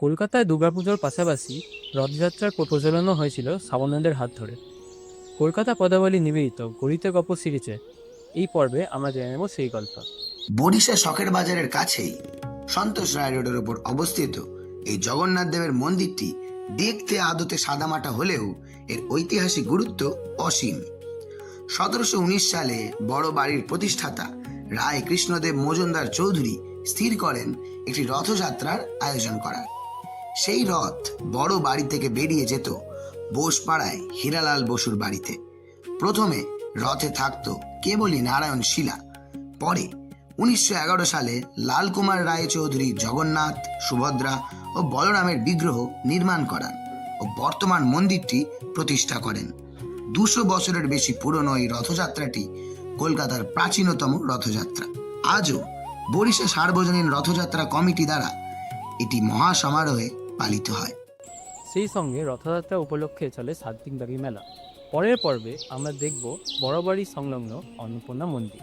কলকাতায় দুর্গাপুজোর পাশাপাশি রথযাত্রার প্রচলনও হয়েছিল শ্রাবণের হাত ধরে। কলকাতা পদাবলী নিবেদিত গড়িতে গপ্প সিরিজে এই পর্বে আমরা জেনে নেব সেই গল্প। বরিশা শখের বাজারের কাছেই সন্তোষ রায় রোডের উপর অবস্থিত এই জগন্নাথ দেবের মন্দিরটি দেখতে আদতে সাদামাটা হলেও এর ঐতিহাসিক গুরুত্ব অসীম। 1719 সালে বড় বাড়ির প্রতিষ্ঠাতা রায় কৃষ্ণদেব মজুমদার চৌধুরী স্থির করেন একটি রথযাত্রার আয়োজন করার। সেই রথ বড় বাড়ি থেকে বেরিয়ে যেত বোসপাড়ায় হীরালাল বসুর বাড়িতে। প্রথমে রথে থাকতো কেবলই নারায়ণ শিলা। পরে 1911 সালে লালকুমার রায় চৌধুরী জগন্নাথ, সুভদ্রা ও বলরামের বিগ্রহ নির্মাণ করান ও বর্তমান মন্দিরটি প্রতিষ্ঠা করেন। 200 বছরের বেশি পুরনো এই রথযাত্রাটি কলকাতার প্রাচীনতম রথযাত্রা। আজও বরিশা সার্বজনীন রথযাত্রা কমিটি দ্বারা এটি মহাসমারোহে পালিত হয়। সেই সঙ্গে রথযাত্রা উপলক্ষে চলে 7 দিনব্যাপী মেলা। পরের পর্বে আমরা দেখব বড়বাড়ি সংলগ্ন অন্নপূর্ণা মন্দির।